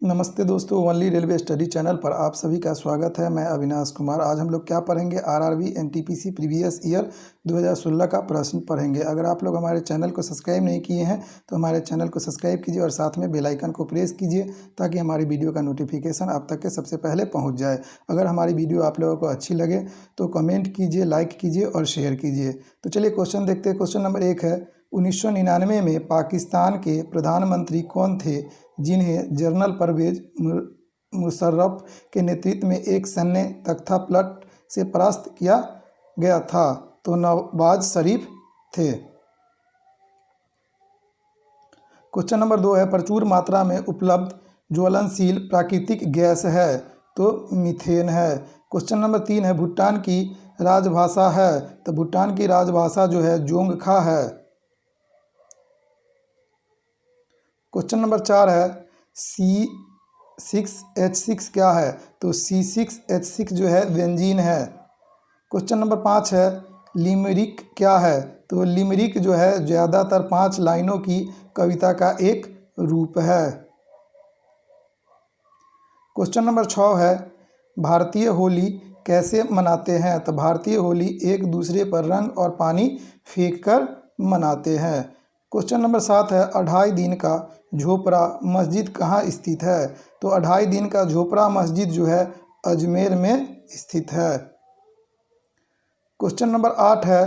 नमस्ते दोस्तों, only railway study channel पर आप सभी का स्वागत है। मैं अविनाश कुमार। आज हम लोग क्या पढ़ेंगे? आरआरबी एनटीपीसी प्रीवियस ईयर 2016 का प्रश्न पढ़ेंगे। अगर आप लोग हमारे चैनल को सब्सक्राइब नहीं किए हैं तो हमारे चैनल को सब्सक्राइब कीजिए और साथ में बेल आइकन को प्रेस कीजिए ताकि हमारी वीडियो का नोटिफिकेशन आप तक के सबसे पहले पहुँच जाए। अगर हमारी वीडियो आप लोगों को अच्छी लगे तो कमेंट कीजिए, लाइक कीजिए और शेयर कीजिए। तो चलिए क्वेश्चन देखते हैं। क्वेश्चन नंबर 1 है, 1999 में पाकिस्तान के प्रधानमंत्री कौन थे जिन्हें जनरल परवेज मुशर्रफ के नेतृत्व में एक सैन्य तख्तापलट से परास्त किया गया था? तो नवाज शरीफ थे। क्वेश्चन नंबर 2 है, प्रचुर मात्रा में उपलब्ध ज्वलनशील प्राकृतिक गैस है? तो मीथेन है। क्वेश्चन नंबर 3 है, भूटान की राजभाषा है? तो भूटान की राजभाषा जो है जोंगखा है। क्वेश्चन नंबर 4 है, C6H6 क्या है? तो C6H6 जो है बेंजीन है। क्वेश्चन नंबर 5 है, लिमरिक क्या है? तो लिमरिक जो है ज़्यादातर 5 लाइनों की कविता का एक रूप है। क्वेश्चन नंबर 6 है, भारतीय होली कैसे मनाते हैं? तो भारतीय होली एक दूसरे पर रंग और पानी फेंककर मनाते हैं। क्वेश्चन नंबर 7 है, 2.5 दिन का झोपड़ा मस्जिद कहाँ स्थित है? तो 2.5 दिन का झोपड़ा मस्जिद जो है अजमेर में स्थित है। क्वेश्चन नंबर 8 है,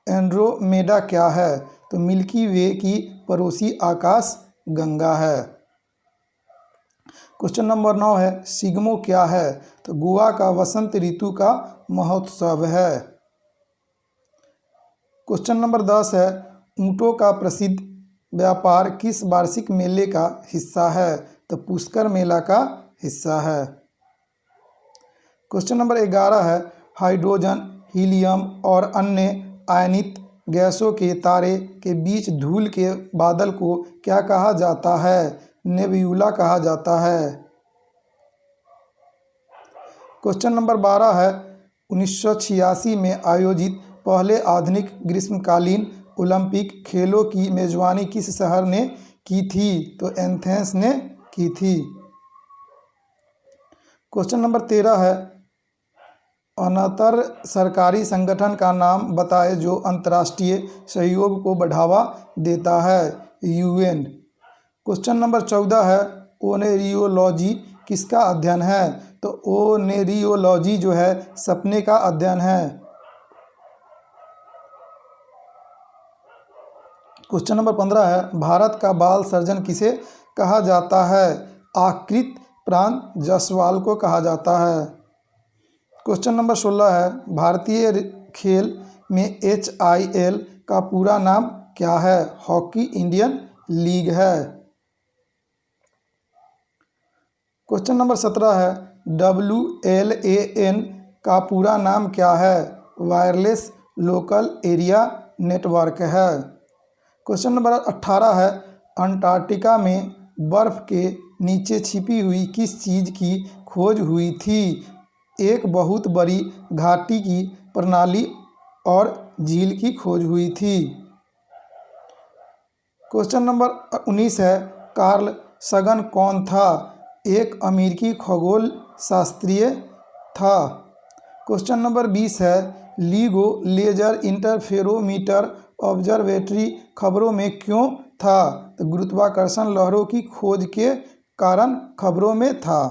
एंड्रोमेडा क्या है? तो मिल्की वे की पड़ोसी आकाश गंगा है। क्वेश्चन नंबर 9 है, सिग्मो क्या है? तो गोवा का वसंत ऋतु का महोत्सव है। क्वेश्चन नंबर 10 है, ऊँटों का प्रसिद्ध व्यापार किस वार्षिक मेले का हिस्सा है? तो पुष्कर मेला का हिस्सा है। क्वेश्चन नंबर 11 है, हाइड्रोजन, हीलियम और अन्य आयनित गैसों के तारे के बीच धूल के बादल को क्या कहा जाता है? नेब्यूला कहा जाता है। क्वेश्चन नंबर 12 है, 1986 में आयोजित पहले आधुनिक ग्रीष्मकालीन ओलंपिक खेलों की मेजबानी किस शहर ने की थी? तो एथेंस ने की थी। क्वेश्चन नंबर 13 है, अनतर सरकारी संगठन का नाम बताएं जो अंतर्राष्ट्रीय सहयोग को बढ़ावा देता है? यूएन। क्वेश्चन नंबर 14 है, ओनेरियोलॉजी किसका अध्ययन है? तो ओनेरियोलॉजी जो है सपने का अध्ययन है। क्वेश्चन नंबर 15 है, भारत का बाल सर्जन किसे कहा जाता है? आकृत प्राण जायसवाल को कहा जाता है। क्वेश्चन नंबर 16 है, भारतीय खेल में HIL का पूरा नाम क्या है? हॉकी इंडियन लीग है। क्वेश्चन नंबर 17 है, WLAN का पूरा नाम क्या है? वायरलेस लोकल एरिया नेटवर्क है। क्वेश्चन नंबर 18 है, अंटार्कटिका में बर्फ़ के नीचे छिपी हुई किस चीज़ की खोज हुई थी? एक बहुत बड़ी घाटी की प्रणाली और झील की खोज हुई थी। क्वेश्चन नंबर 19 है, कार्ल सगन कौन था? एक अमेरिकी खगोल शास्त्रीय था। क्वेश्चन नंबर 20 है, लीगो लेजर इंटरफेरोमीटर ऑब्जर्वेटरी खबरों में क्यों था? तो गुरुत्वाकर्षण लहरों की खोज के कारण खबरों में था।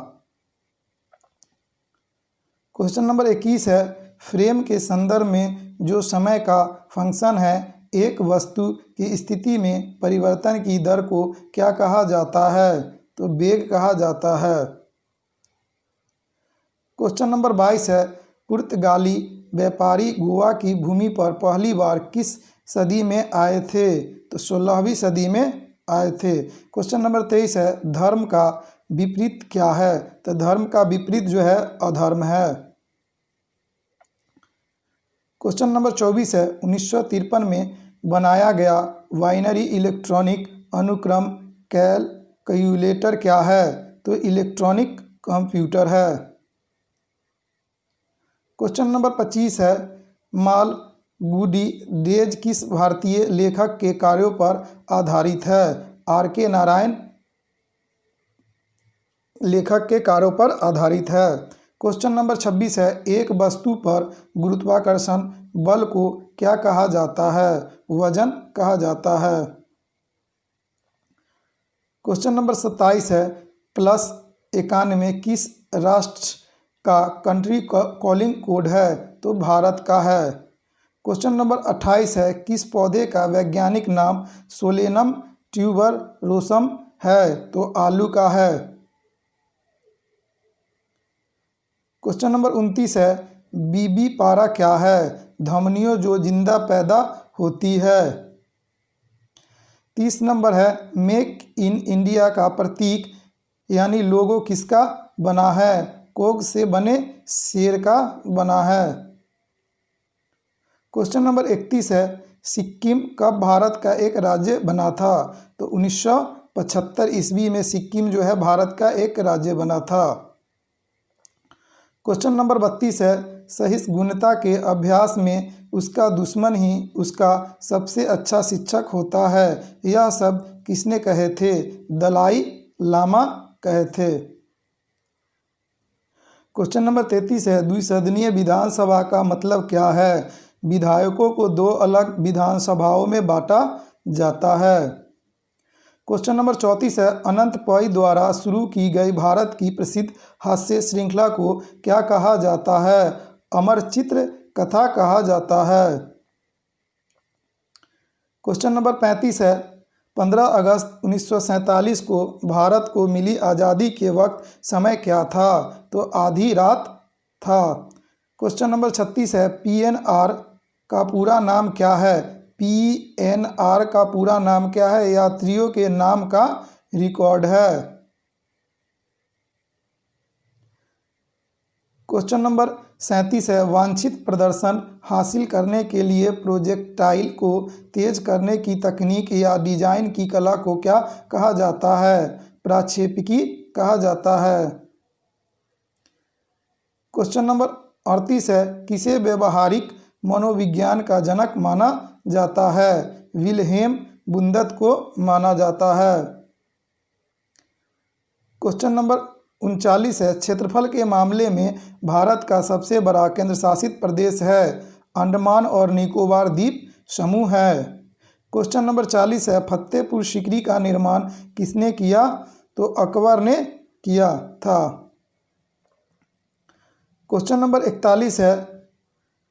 क्वेश्चन नंबर 21 है, फ्रेम के संदर्भ में जो समय का फंक्शन है एक वस्तु की स्थिति में परिवर्तन की दर को क्या कहा जाता है? तो वेग कहा जाता है। क्वेश्चन नंबर 22 है, पुर्तगाली व्यापारी गोवा की भूमि पर पहली बार किस सदी में आए थे? तो 16वीं सदी में आए थे। क्वेश्चन नंबर 23 है, धर्म का विपरीत क्या है? तो धर्म का विपरीत जो है अधर्म है। क्वेश्चन नंबर 24 है, 1953 में बनाया गया बाइनरी इलेक्ट्रॉनिक अनुक्रम कैलकुलेटर क्या है? तो इलेक्ट्रॉनिक कंप्यूटर है। क्वेश्चन नंबर 25 है, मालगुडी डेज किस भारतीय लेखक के कार्यों पर आधारित है? RK नारायण, लेखक के कार्यों पर आधारित है। क्वेश्चन नंबर 26 है, एक वस्तु पर गुरुत्वाकर्षण बल को क्या कहा जाता है? वजन कहा जाता है। क्वेश्चन नंबर 27 है, +91 किस राष्ट्र का कंट्री कॉलिंग कोड है? तो भारत का है। क्वेश्चन नंबर 28 है, किस पौधे का वैज्ञानिक नाम सोलेनम ट्यूबरोसम है? तो आलू का है। क्वेश्चन नंबर 29 है, बीबी पारा क्या है? धमनियों जो जिंदा पैदा होती है। 30 नंबर है, मेक इन इंडिया का प्रतीक यानी लोगो किसका बना है? कोक से बने शेर का बना है। क्वेश्चन नंबर 31 है, सिक्किम कब भारत का एक राज्य बना था? तो 1975 ईस्वी में सिक्किम जो है भारत का एक राज्य बना था। क्वेश्चन नंबर 32 है, सहिष्णुता के अभ्यास में उसका दुश्मन ही उसका सबसे अच्छा शिक्षक होता है। यह सब किसने कहे थे? दलाई लामा कहे थे। क्वेश्चन नंबर 33 है, द्विसदनीय विधानसभा का मतलब क्या है? विधायकों को दो अलग विधानसभाओं में बांटा जाता है। क्वेश्चन नंबर 34 है, अनंत पै द्वारा शुरू की गई भारत की प्रसिद्ध हास्य श्रृंखला को क्या कहा जाता है? अमर चित्र कथा कहा जाता है। क्वेश्चन नंबर 35 है, 15 अगस्त 1947 को भारत को मिली आज़ादी के वक्त समय क्या था? तो आधी रात था। क्वेश्चन नंबर 36 है, पीएनआर का पूरा नाम क्या है? पीएनआर का पूरा नाम क्या है? यात्रियों के नाम का रिकॉर्ड है। क्वेश्चन नंबर 37 है, वांछित प्रदर्शन हासिल करने के लिए प्रोजेक्टाइल को तेज करने की तकनीक या डिजाइन की कला को क्या कहा जाता है? प्रक्षेपकी कहा जाता है। क्वेश्चन नंबर 38 है, किसे व्यवहारिक मनोविज्ञान का जनक माना जाता है? विल्हेम बुंदत को माना जाता है। क्वेश्चन नंबर 39 है, क्षेत्रफल के मामले में भारत का सबसे बड़ा केंद्रशासित प्रदेश है? अंडमान और निकोबार द्वीप समूह है। क्वेश्चन नंबर 40 है, फतेहपुर सीकरी का निर्माण किसने किया? तो अकबर ने किया था। क्वेश्चन नंबर 41 है,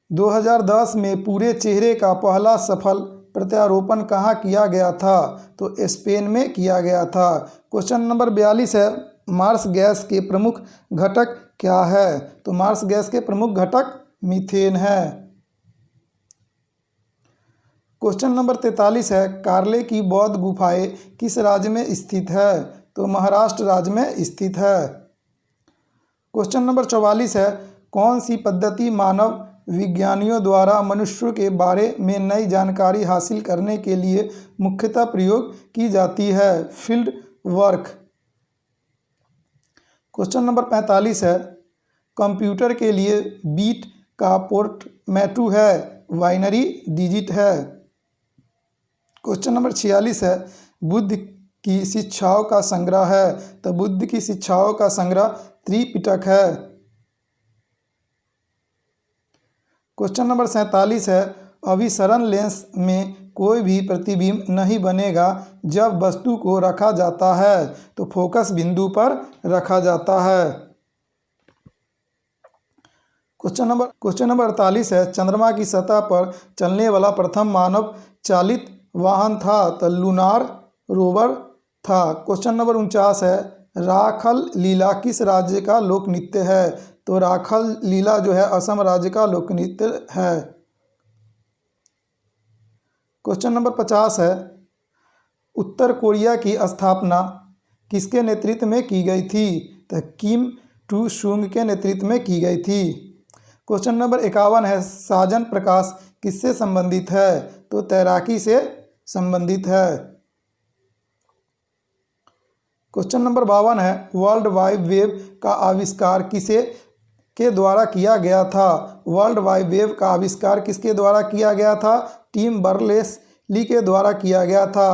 2010 में पूरे चेहरे का पहला सफल प्रत्यारोपण कहाँ किया गया था? तो स्पेन में किया गया था। क्वेश्चन नंबर 42 है, मार्स गैस के प्रमुख घटक क्या है? तो मार्स गैस के प्रमुख घटक मीथेन है। क्वेश्चन नंबर 43 है, कार्ले की बौद्ध गुफाएं किस राज्य में स्थित है? तो महाराष्ट्र राज्य में स्थित है। क्वेश्चन नंबर 44 है, कौन सी पद्धति मानव विज्ञानियों द्वारा मनुष्यों के बारे में नई जानकारी हासिल करने के लिए मुख्यतः प्रयोग की जाती है? Field work. क्वेश्चन नंबर 45 है, कंप्यूटर के लिए बीट का पोर्टमैटू है? बाइनरी डिजिट है। क्वेश्चन नंबर 46 है, बुद्ध की शिक्षाओं का संग्रह है? तो बुद्ध की शिक्षाओं का संग्रह त्रिपिटक है। क्वेश्चन नंबर 47 है, अभिसरण लेंस में कोई भी प्रतिबिंब नहीं बनेगा जब वस्तु को रखा जाता है? तो फोकस बिंदु पर रखा जाता है। क्वेश्चन नंबर 48 है, चंद्रमा की सतह पर चलने वाला प्रथम मानव चालित वाहन था? तो लूनार रोवर था। क्वेश्चन नंबर 49 है, राखल लीला किस राज्य का लोक नृत्य है? तो राखल लीला जो है असम राज्य का लोक नृत्य है। क्वेश्चन नंबर 50 है, उत्तर कोरिया की स्थापना किसके नेतृत्व में की गई थी? तो किम टू सुंग के नेतृत्व में की गई थी। क्वेश्चन नंबर 51 है, साजन प्रकाश किससे संबंधित है? तो तैराकी से संबंधित है। क्वेश्चन नंबर 52 है, वर्ल्ड वाइड वेब का आविष्कार के द्वारा किया गया था? वर्ल्ड वाइड वेब का आविष्कार किसके द्वारा किया गया था? टिम बर्नर्स-ली के द्वारा किया गया था।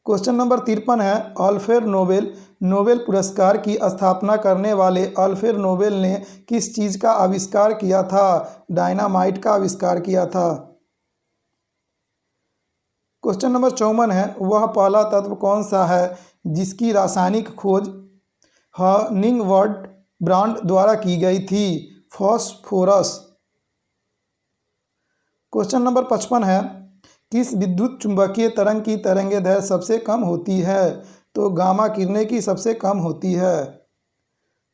क्वेश्चन नंबर 53 है, अल्फ्रेड नोबेल नोबेल पुरस्कार की स्थापना करने वाले अल्फ्रेड नोबेल ने किस चीज़ का आविष्कार किया था? डायनामाइट का आविष्कार किया था। क्वेश्चन नंबर 54 है, वह पहला तत्व कौन सा है जिसकी रासायनिक खोज हनिंगबर्ड ब्रांड द्वारा की गई थी? फॉस्फोरस। क्वेश्चन नंबर 55 है, किस विद्युत चुंबकीय तरंग की तरंगदैर्घ्य सबसे कम होती है? तो गामा किरणें की सबसे कम होती है।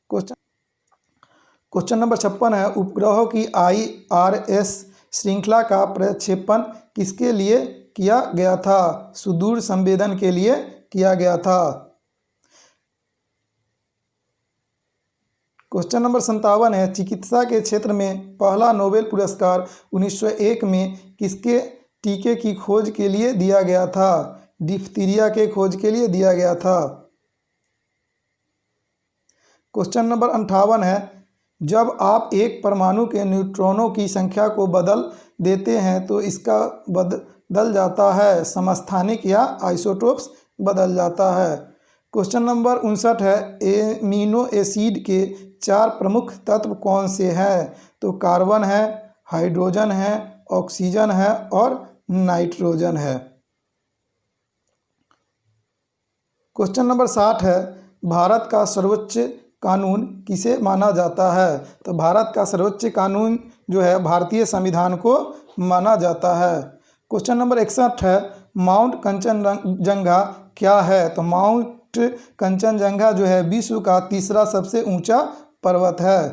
क्वेश्चन नंबर 56 है, उपग्रहों की IRS श्रृंखला का प्रक्षेपण किसके लिए किया गया था? सुदूर संवेदन के लिए किया गया था। क्वेश्चन नंबर 57 है, चिकित्सा के क्षेत्र में पहला नोबेल पुरस्कार 1901 में किसके टीके की खोज के लिए दिया गया था? डिप्थीरिया के खोज के लिए दिया गया था। क्वेश्चन नंबर 58 है, जब आप एक परमाणु के न्यूट्रॉनों की संख्या को बदल देते हैं तो इसका बदल जाता है समस्थानिक या आइसोटोप्स बदल जाता है। क्वेश्चन नंबर 59 है, एमिनो एसिड के 4 प्रमुख तत्व कौन से हैं? तो कार्बन है, हाइड्रोजन है, ऑक्सीजन है और नाइट्रोजन है। क्वेश्चन नंबर 60 है, भारत का सर्वोच्च कानून किसे माना जाता है? तो भारत का सर्वोच्च कानून जो है भारतीय संविधान को माना जाता है। क्वेश्चन नंबर 61 है, माउंट कंचनजंगा क्या है? तो माउंट कंचनजंगा जो है विश्व का तीसरा सबसे ऊंचा पर्वत है।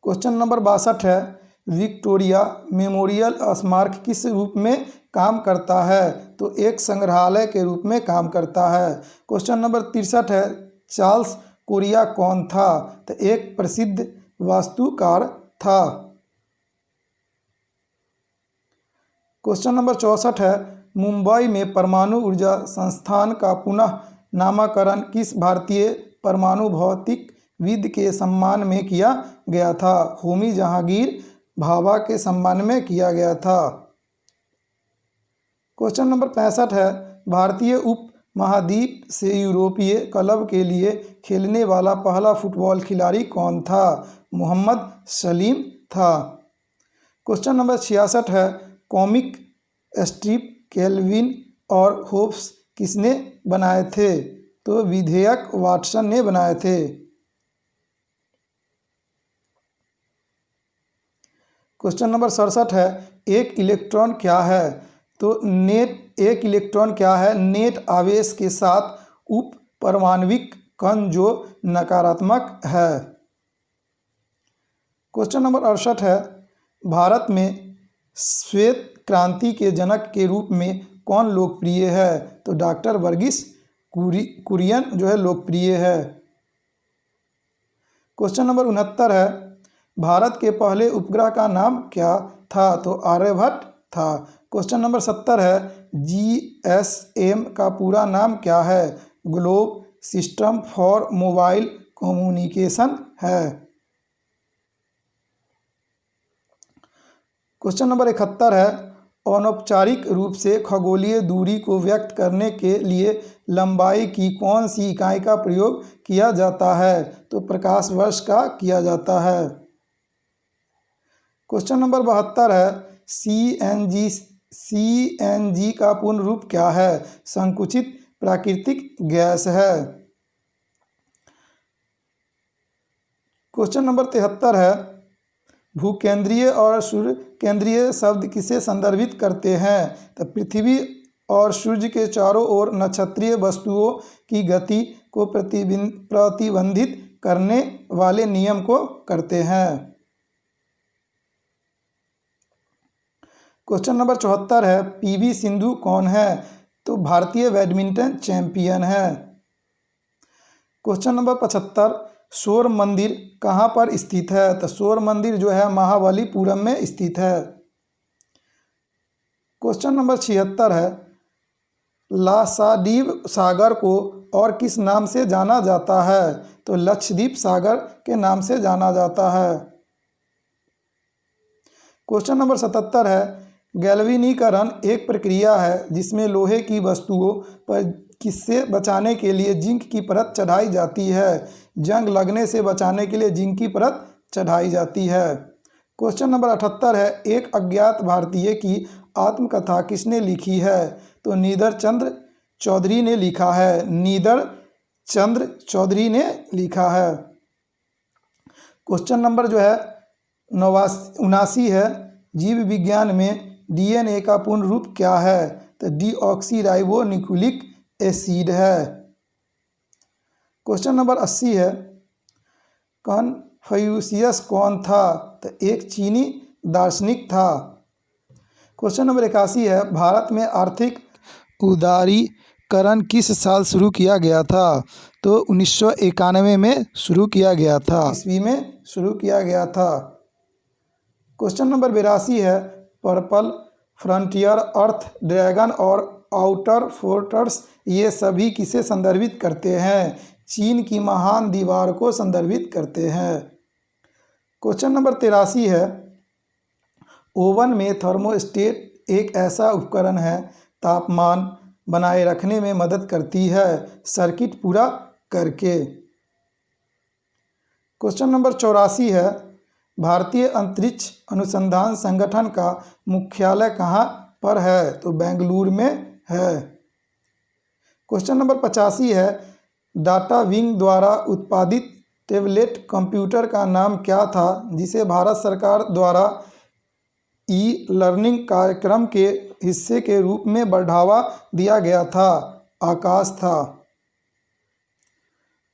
क्वेश्चन नंबर 62 है, विक्टोरिया मेमोरियल स्मारक किस रूप में काम करता है? तो एक संग्रहालय के रूप में काम करता है। क्वेश्चन नंबर 63 है, चार्ल्स कोरिया कौन था? तो एक प्रसिद्ध वास्तुकार था। क्वेश्चन नंबर 64 है, मुंबई में परमाणु ऊर्जा संस्थान का पुनः नामकरण किस भारतीय परमाणु भौतिकविद के सम्मान में किया गया था? होमी जहांगीर भाभा के सम्मान में किया गया था। क्वेश्चन नंबर 65 है, भारतीय उप महाद्वीप से यूरोपीय क्लब के लिए खेलने वाला पहला फुटबॉल खिलाड़ी कौन था? मोहम्मद सलीम था। क्वेश्चन नंबर 66 है, कॉमिक स्ट्रिप केल्विन और होब्स किसने बनाए थे? तो विधेयक वाटसन ने बनाए थे। क्वेश्चन नंबर 67 है, एक इलेक्ट्रॉन क्या है? तो एक इलेक्ट्रॉन क्या है? नेट आवेश के साथ उप परमाणविक कण जो नकारात्मक है। क्वेश्चन नंबर 68 है, भारत में श्वेत क्रांति के जनक के रूप में कौन लोकप्रिय है? तो डॉक्टर वर्गीस कुरियन जो है लोकप्रिय है। क्वेश्चन नंबर 69 है, भारत के पहले उपग्रह का नाम क्या था? तो आर्यभट्ट था। क्वेश्चन नंबर 70 है, GSM का पूरा नाम क्या है? Globe system for mobile communication है। क्वेश्चन नंबर 71 है, अनौपचारिक रूप से खगोलीय दूरी को व्यक्त करने के लिए लंबाई की कौन सी इकाई का प्रयोग किया जाता है? तो प्रकाश वर्ष का किया जाता है। क्वेश्चन नंबर 72 है, CNG का पूर्ण रूप क्या है? संकुचित प्राकृतिक गैस है। क्वेश्चन नंबर 73 है, भूकेंद्रीय और सूर्य केंद्रीय शब्द किसे संदर्भित करते हैं? तो पृथ्वी और सूर्य के चारों ओर नक्षत्रीय वस्तुओं की गति को प्रतिबंधित करने वाले नियम को करते हैं। क्वेश्चन नंबर 74 है, PV सिंधु कौन है? तो भारतीय बैडमिंटन चैंपियन है। क्वेश्चन नंबर 75, सौर मंदिर कहाँ पर स्थित है? तो सौर मंदिर जो है महाबलीपुरम में स्थित है। क्वेश्चन नंबर 76 है, लाक्षाद्वीप सागर को और किस नाम से जाना जाता है? तो लक्षद्वीप सागर के नाम से जाना जाता है। क्वेश्चन नंबर 77 है, गैल्वेनीकरण एक प्रक्रिया है जिसमें लोहे की वस्तुओं पर किससे बचाने के लिए जिंक की परत चढ़ाई जाती है। जंग लगने से बचाने के लिए जिंक की परत चढ़ाई जाती है। क्वेश्चन नंबर 78 है, एक अज्ञात भारतीय की आत्मकथा किसने लिखी है। तो नीदर चंद्र चौधरी ने लिखा है। नीदर चंद्र चौधरी ने लिखा है। क्वेश्चन नंबर जो है 79 है, जीव विज्ञान में डीएनए का पूर्ण रूप क्या है। तो डीऑक्सीराइबोन्यूक्लिक एसिड है। क्वेश्चन नंबर 80 है, कन्फ्यूशियस कौन था। तो एक चीनी दार्शनिक था। क्वेश्चन नंबर 81 है, भारत में आर्थिक उदारीकरण किस साल शुरू किया गया था। तो 1991 में शुरू किया गया था, ईस्वी में शुरू किया गया था। क्वेश्चन नंबर 82 है, पर्पल फ्रंटियर, अर्थ ड्रैगन और आउटर फोर्ट्रेस ये सभी किसे संदर्भित करते हैं। चीन की महान दीवार को संदर्भित करते हैं। क्वेश्चन नंबर 83 है, ओवन में थर्मोस्टेट एक ऐसा उपकरण है तापमान बनाए रखने में मदद करती है सर्किट पूरा करके। क्वेश्चन नंबर 84 है, भारतीय अंतरिक्ष अनुसंधान संगठन का मुख्यालय कहाँ पर है। तो बेंगलुरु में है। क्वेश्चन नंबर 85 है, डाटा विंग द्वारा उत्पादित टैबलेट कंप्यूटर का नाम क्या था जिसे भारत सरकार द्वारा ई लर्निंग कार्यक्रम के हिस्से के रूप में बढ़ावा दिया गया था। आकाश था।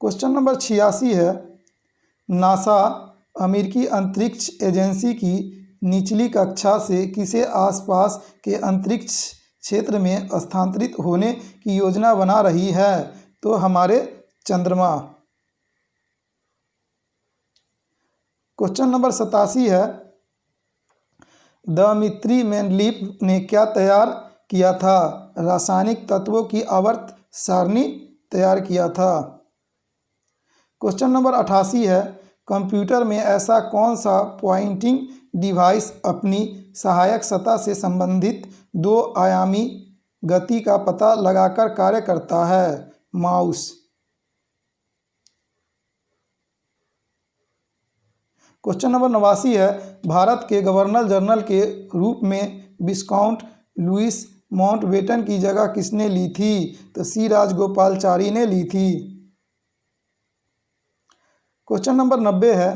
क्वेश्चन नंबर 86 है, नासा अमेरिकी अंतरिक्ष एजेंसी की निचली कक्षा से किसे आसपास के अंतरिक्ष क्षेत्र में स्थानांतरित होने की योजना बना रही है। तो हमारे चंद्रमा। क्वेश्चन नंबर 87 है, दमित्री मेंडलीफ ने क्या तैयार किया था। रासायनिक तत्वों की आवर्त सारणी तैयार किया था। क्वेश्चन नंबर 88 है, कंप्यूटर में ऐसा कौन सा पॉइंटिंग डिवाइस अपनी सहायक सतह से संबंधित दो आयामी गति का पता लगाकर कार्य करता है। माउस। क्वेश्चन नंबर 89 है, भारत के गवर्नर जनरल के रूप में विस्काउंट लुईस माउंटबेटन की जगह किसने ली थी। तो सी राजगोपालचारी ने ली थी। क्वेश्चन नंबर 90 है,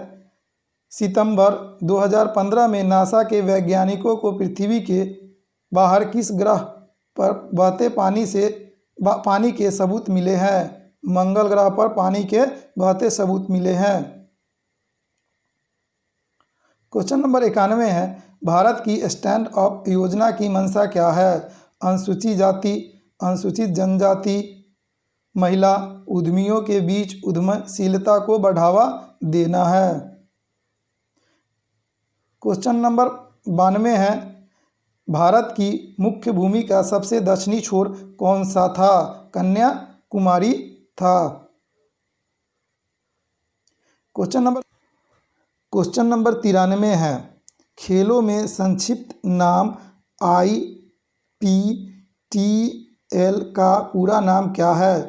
सितंबर 2015 में नासा के वैज्ञानिकों को पृथ्वी के बाहर किस ग्रह पर बहते पानी के सबूत मिले हैं। मंगल ग्रह पर पानी के बहते सबूत मिले हैं। क्वेश्चन नंबर 91 है, भारत की स्टैंड अप योजना की मंशा क्या है। अनुसूचित जाति, अनुसूचित जनजाति, महिला उद्यमियों के बीच उद्यमशीलता को बढ़ावा देना है। क्वेश्चन नंबर 92 है, भारत की मुख्य भूमि का सबसे दक्षिणी छोर कौन सा था। कन्याकुमारी था। क्वेश्चन नंबर 93 है, खेलों में संक्षिप्त नाम IPTL का पूरा नाम क्या है।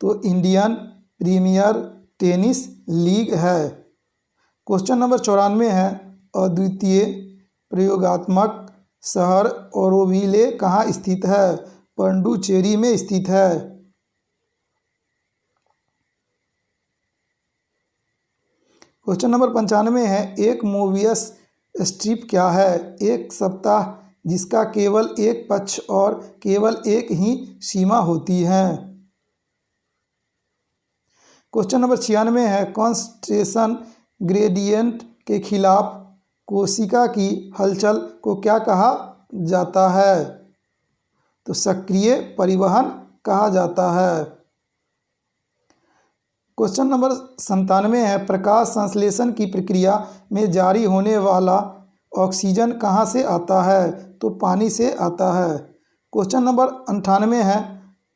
तो इंडियन प्रीमियर टेनिस लीग है। क्वेश्चन नंबर 94 है, अद्वितीय प्रयोगात्मक शहर ऑरोविले कहाँ स्थित है। पुडुचेरी में स्थित है। क्वेश्चन नंबर 95 है, एक मोबियस स्ट्रिप क्या है। एक सप्ताह जिसका केवल एक पक्ष और केवल एक ही सीमा होती है। क्वेश्चन नंबर 96 है, कॉन्सेंट्रेशन ग्रेडियंट के खिलाफ कोशिका की हलचल को क्या कहा जाता है। तो सक्रिय परिवहन कहा जाता है। क्वेश्चन नंबर 97 है, प्रकाश संश्लेषण की प्रक्रिया में जारी होने वाला ऑक्सीजन कहाँ से आता है। तो पानी से आता है। क्वेश्चन नंबर 98 है,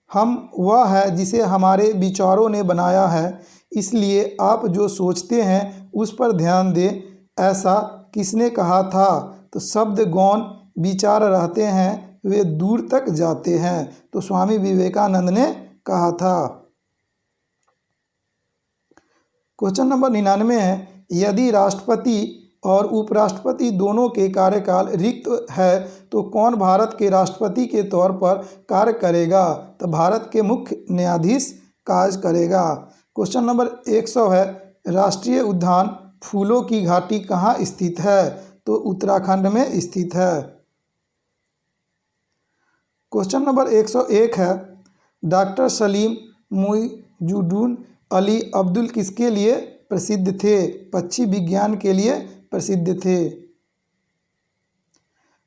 हम वह है जिसे हमारे विचारों ने बनाया है, इसलिए आप जो सोचते हैं उस पर ध्यान दें। ऐसा किसने कहा था। तो शब्द गौन विचार रहते हैं वे दूर तक जाते हैं। तो स्वामी विवेकानंद ने कहा था। क्वेश्चन नंबर 99 है, यदि राष्ट्रपति और उपराष्ट्रपति दोनों के कार्यकाल रिक्त है तो कौन भारत के राष्ट्रपति के तौर पर कार्य करेगा? तो भारत के मुख्य न्यायाधीश कार्य करेगा। क्वेश्चन नंबर 100 है, राष्ट्रीय उद्यान फूलों की घाटी कहाँ स्थित है? तो उत्तराखंड में स्थित है। क्वेश्चन नंबर 101 है, डॉक्टर सलीम मुइजुद्दीन अली अब्दुल किसके लिए प्रसिद्ध थे? पक्षी विज्ञान के लिए प्रसिद्ध थे।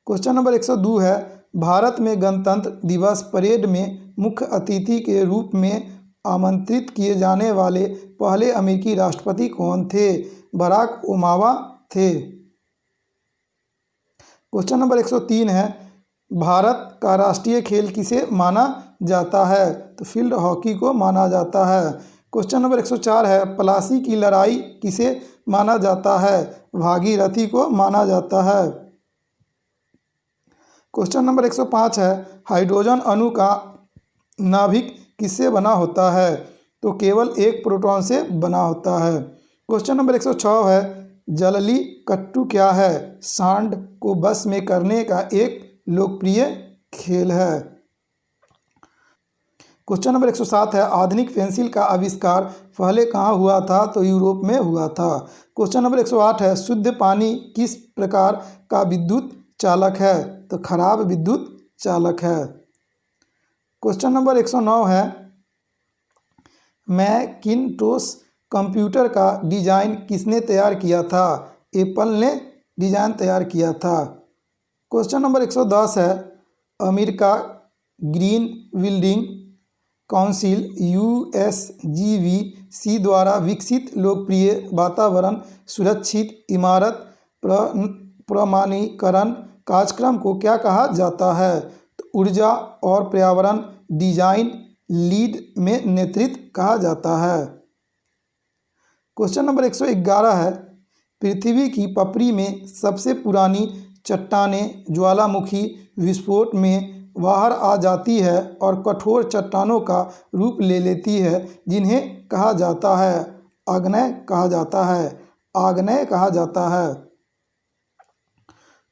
क्वेश्चन नंबर 102 है, भारत में गणतंत्र दिवस परेड में मुख्य अतिथि के रूप में आमंत्रित किए जाने वाले पहले अमेरिकी राष्ट्रपति कौन थे? बराक ओबामा थे। क्वेश्चन नंबर 103 है, भारत का राष्ट्रीय खेल किसे माना जाता है? तो फील्ड हॉकी को माना जाता है। क्वेश्चन नंबर 104 है, प्लासी की लड़ाई किसे माना जाता है? भागीरथी को माना जाता है। क्वेश्चन नंबर 105 है, हाइड्रोजन अणु का नाभिक किससे बना होता है? तो केवल एक प्रोटॉन से बना होता है। क्वेश्चन नंबर 106 है, जलली कट्टू क्या है? सांड को बस में करने का एक लोकप्रिय खेल है। क्वेश्चन नंबर 107 है, आधुनिक पेंसिल का आविष्कार पहले कहाँ हुआ था? तो यूरोप में हुआ था। क्वेश्चन नंबर 108 है, शुद्ध पानी किस प्रकार का विद्युत चालक है? तो खराब विद्युत चालक है। क्वेश्चन नंबर 109 है, मैकिन्टोश कंप्यूटर का डिजाइन किसने तैयार किया था? एप्पल ने डिजाइन तैयार किया था। क्वेश्चन नंबर 110 है, America green building council USGBC द्वारा विकसित लोकप्रिय वातावरण सुरक्षित इमारत प्रमाणीकरण कार्यक्रम को क्या कहा जाता है? तो ऊर्जा और पर्यावरण डिजाइन लीड में नेतृत्व कहा जाता है। क्वेश्चन नंबर 111 है, पृथ्वी की पपड़ी में सबसे पुरानी चट्टानें ज्वालामुखी विस्फोट में बाहर आ जाती है और कठोर चट्टानों का रूप ले लेती है, जिन्हें कहा जाता है आग्नेय कहा जाता है। आग्नेय कहा जाता है।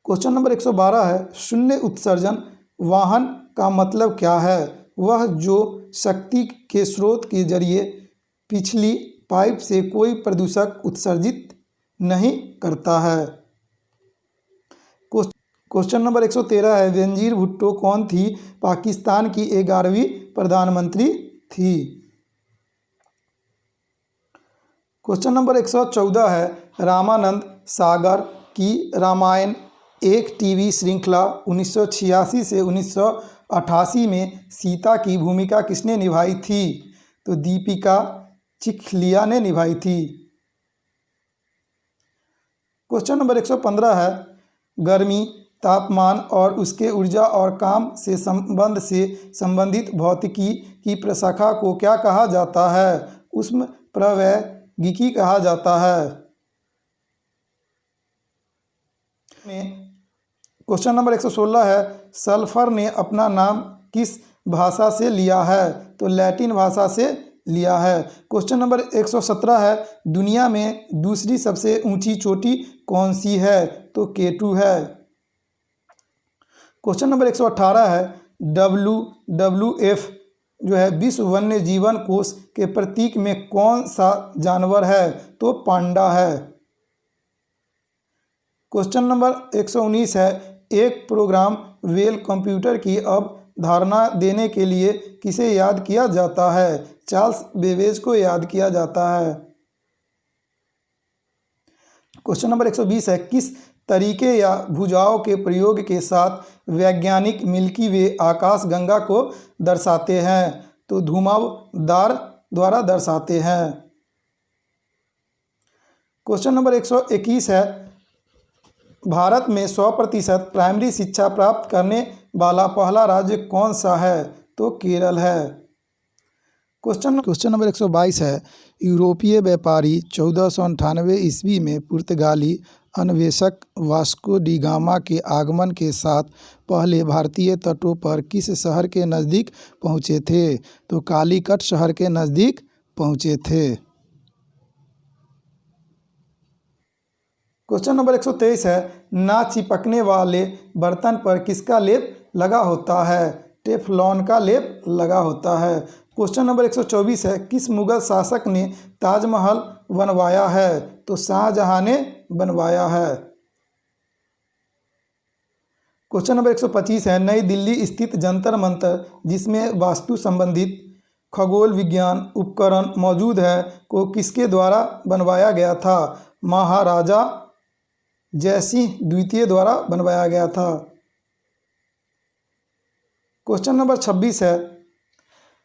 क्वेश्चन नंबर 112 है, शून्य उत्सर्जन वाहन का मतलब क्या है? वह जो शक्ति के स्रोत के जरिए पिछली पाइप से कोई प्रदूषक उत्सर्जित नहीं करता है। क्वेश्चन नंबर 113 है, बेनजीर भुट्टो कौन थी? पाकिस्तान की 11वीं प्रधानमंत्री थी। क्वेश्चन नंबर 114 है, रामानंद सागर की रामायण एक टीवी श्रृंखला 1986 से 1988 में सीता की भूमिका किसने निभाई थी? तो दीपिका चिखलिया ने निभाई थी। क्वेश्चन नंबर 115 है, गर्मी तापमान और उसके ऊर्जा और काम से संबंधित भौतिकी की प्रशाखा को क्या कहा जाता है? ऊष्मप्रवैगिकी कहा जाता है। क्वेश्चन नंबर 116 है, सल्फर ने अपना नाम किस भाषा से लिया है? तो लैटिन भाषा से लिया है। क्वेश्चन नंबर 117 है, दुनिया में दूसरी सबसे ऊंची चोटी कौन सी है? तो K2 है। क्वेश्चन नंबर 118 है, WWF जो है विश्व वन्य जीवन कोष के प्रतीक में कौन सा जानवर है? तो पांडा है। क्वेश्चन नंबर 119 है, एक प्रोग्राम वेल कंप्यूटर की अवधारणा देने के लिए किसे याद किया जाता है? चार्ल्स बेबेज को याद किया जाता है। क्वेश्चन नंबर 120 है, किस तरीके या भुजाओं के प्रयोग के साथ वैज्ञानिक मिल्की वे आकाशगंगा को दर्शाते हैं? तो धुआंदार द्वारा दर्शाते हैं। क्वेश्चन नंबर 121 है, भारत में 100% प्राइमरी शिक्षा प्राप्त करने वाला पहला राज्य कौन सा है? तो केरल है। क्वेश्चन नंबर 122 है, यूरोपीय व्यापारी 1498 ईस्वी में पुर्तगाली अन्वेषक वास्को डी गामा के आगमन के साथ पहले भारतीय तटों पर किस शहर के नज़दीक पहुँचे थे? तो कालीकट शहर के नज़दीक पहुँचे थे। क्वेश्चन नंबर 123 है, ना चिपकने वाले बर्तन पर किसका लेप लगा होता है? टेफ्लॉन का लेप लगा होता है। क्वेश्चन नंबर 124 है, किस मुगल शासक ने ताजमहल बनवाया है? तो शाहजहां ने बनवाया है। क्वेश्चन नंबर 125 है, नई दिल्ली स्थित जंतर मंतर जिसमें वास्तु संबंधित खगोल विज्ञान उपकरण मौजूद है को किसके द्वारा बनवाया गया था? महाराजा जयसिंह द्वितीय द्वारा बनवाया गया था। क्वेश्चन नंबर 26 है,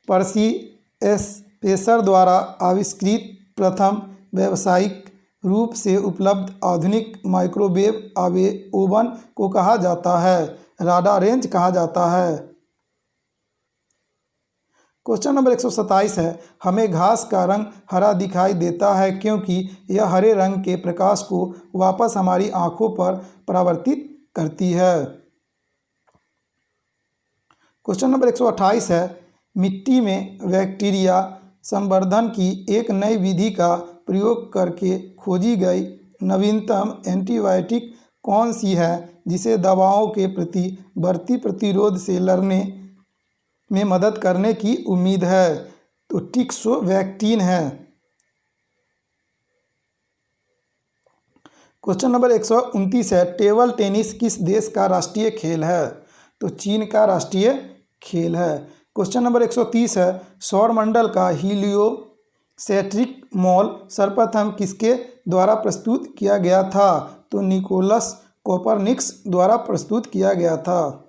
पर्सी स्पेसर द्वारा आविष्कृत प्रथम व्यावसायिक रूप से उपलब्ध आधुनिक माइक्रोवेव ओवन को कहा जाता है? राडा रेंज कहा जाता है। क्वेश्चन नंबर 127 है, हमें घास का रंग हरा दिखाई देता है क्योंकि यह हरे रंग के प्रकाश को वापस हमारी आंखों पर परावर्तित करती है। क्वेश्चन नंबर 128 है, मिट्टी में बैक्टीरिया संवर्धन की एक नई विधि का प्रयोग करके खोजी गई नवीनतम एंटीबायोटिक कौन सी है जिसे दवाओं के प्रति बढ़ती प्रतिरोध से लड़ने में मदद करने की उम्मीद है? तो टिक्सोवैक्टीन है। क्वेश्चन नंबर 129 है, टेबल टेनिस किस देश का राष्ट्रीय खेल है? तो चीन का राष्ट्रीय खेल है। क्वेश्चन नंबर 130 है, सौरमंडल का हीलियोसेंट्रिक मॉडल सर्वप्रथम किसके द्वारा प्रस्तुत किया गया था? तो निकोलस कोपरनिकस द्वारा प्रस्तुत किया गया था।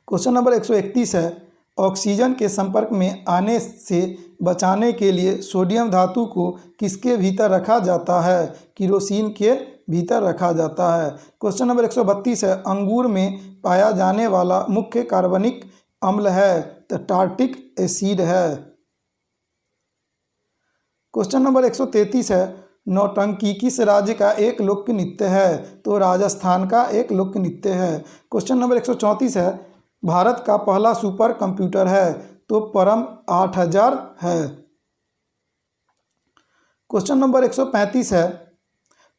क्वेश्चन नंबर 131 है, ऑक्सीजन के संपर्क में आने से बचाने के लिए सोडियम धातु को किसके भीतर रखा जाता है? केरोसिन के भीतर रखा जाता है। क्वेश्चन नंबर 132 है, अंगूर में पाया जाने वाला मुख्य कार्बनिक अम्ल है? तो टार्टिक एसिड है। क्वेश्चन नंबर 133 है, नौटंकी किस राज्य का एक लोक नृत्य है? तो राजस्थान का एक लोक नृत्य है। क्वेश्चन नंबर 134 है, भारत का पहला सुपर कंप्यूटर है? तो परम 8000 है। क्वेश्चन नंबर 135 है,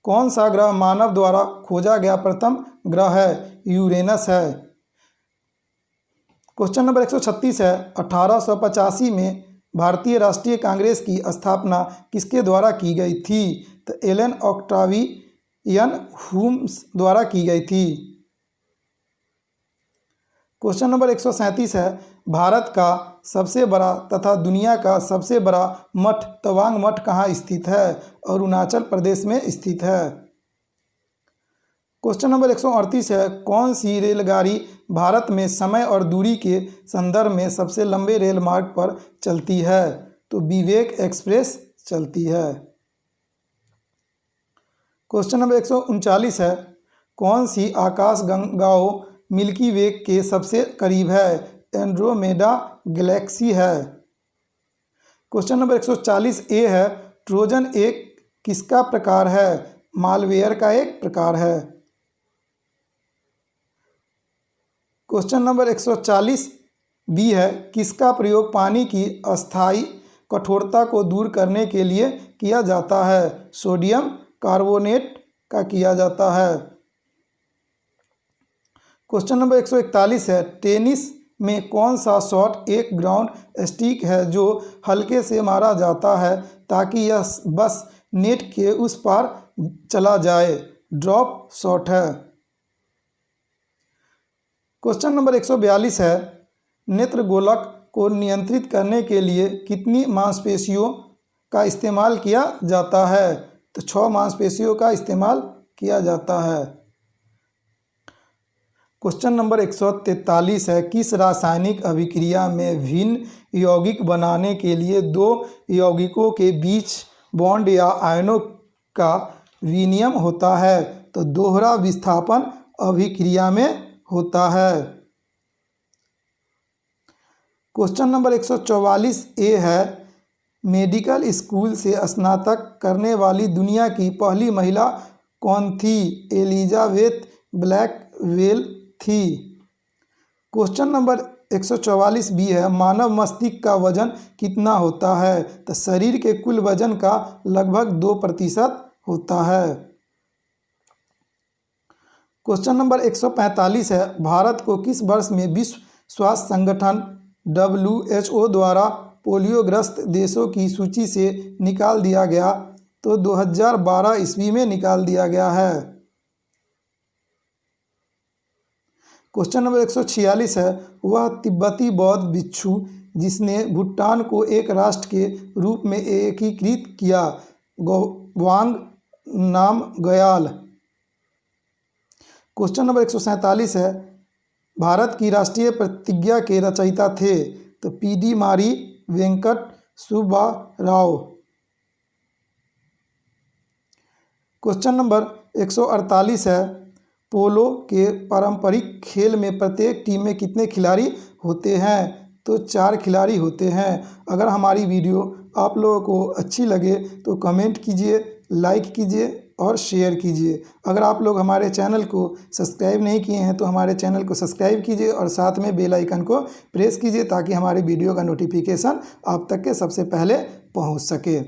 कौन सा ग्रह मानव द्वारा खोजा गया प्रथम ग्रह है? यूरेनस है। क्वेश्चन नंबर 136 है, 1885 में भारतीय राष्ट्रीय कांग्रेस की स्थापना किसके द्वारा की गई थी? तो एलन ऑक्टावियन हुम्स द्वारा की गई थी। क्वेश्चन नंबर 137 है, भारत का सबसे बड़ा तथा दुनिया का सबसे बड़ा मठ तवांग मठ कहाँ स्थित है? अरुणाचल प्रदेश में स्थित है। क्वेश्चन नंबर 138 है, कौन सी रेलगाड़ी भारत में समय और दूरी के संदर्भ में सबसे लंबे रेल मार्ग पर चलती है? तो विवेक एक्सप्रेस चलती है। क्वेश्चन नंबर 139 है, कौन सी आकाशगंगाओं मिल्की वे के सबसे करीब है? एंड्रोमेडा गैलेक्सी है। क्वेश्चन नंबर 140 ए है, ट्रोजन एक किसका प्रकार है? मालवेयर का एक प्रकार है। क्वेश्चन नंबर 140 बी है, किसका प्रयोग पानी की अस्थायी कठोरता को दूर करने के लिए किया जाता है? सोडियम कार्बोनेट का किया जाता है। क्वेश्चन नंबर 141 है, टेनिस में कौन सा शॉट एक ग्राउंड स्टिक है जो हल्के से मारा जाता है ताकि यह बस नेट के उस पार चला जाए? ड्रॉप शॉट है। क्वेश्चन नंबर 142 है, नेत्रगोलक को नियंत्रित करने के लिए कितनी मांसपेशियों का इस्तेमाल किया जाता है? तो 6 मांसपेशियों का इस्तेमाल किया जाता है। क्वेश्चन नंबर 143 है, किस रासायनिक अभिक्रिया में भिन्न यौगिक बनाने के लिए 2 यौगिकों के बीच बॉन्ड या आयनों का विनिमय होता है? तो दोहरा विस्थापन अभिक्रिया में होता है। क्वेश्चन नंबर 144 ए है, मेडिकल स्कूल से स्नातक करने वाली दुनिया की पहली महिला कौन थी? एलिजाबेथ ब्लैकवेल थी। क्वेश्चन नंबर 144 बी है, मानव मस्तिष्क का वजन कितना होता है? तो शरीर के कुल वजन का लगभग 2% होता है। क्वेश्चन नंबर 145 है, भारत को किस वर्ष में विश्व स्वास्थ्य संगठन WHO द्वारा पोलियोग्रस्त देशों की सूची से निकाल दिया गया? तो 2012 ईस्वी में निकाल दिया गया है। क्वेश्चन नंबर 146 है, वह तिब्बती बौद्ध भिक्षु जिसने भूटान को एक राष्ट्र के रूप में एकीकृत किया? वांग नामग्याल। क्वेश्चन नंबर 147 है, भारत की राष्ट्रीय प्रतिज्ञा के रचयिता थे? तो PD मारी वेंकट सुब्बाराव। क्वेश्चन नंबर 148 है, पोलो के पारंपरिक खेल में प्रत्येक टीम में कितने खिलाड़ी होते हैं? तो 4 खिलाड़ी होते हैं। अगर हमारी वीडियो आप लोगों को अच्छी लगे तो कमेंट कीजिए, लाइक कीजिए और शेयर कीजिए। अगर आप लोग हमारे चैनल को सब्सक्राइब नहीं किए हैं तो हमारे चैनल को सब्सक्राइब कीजिए और साथ में बेल आइकन को प्रेस कीजिए ताकि हमारे वीडियो का नोटिफिकेशन आप तक के सबसे पहले पहुंच सके।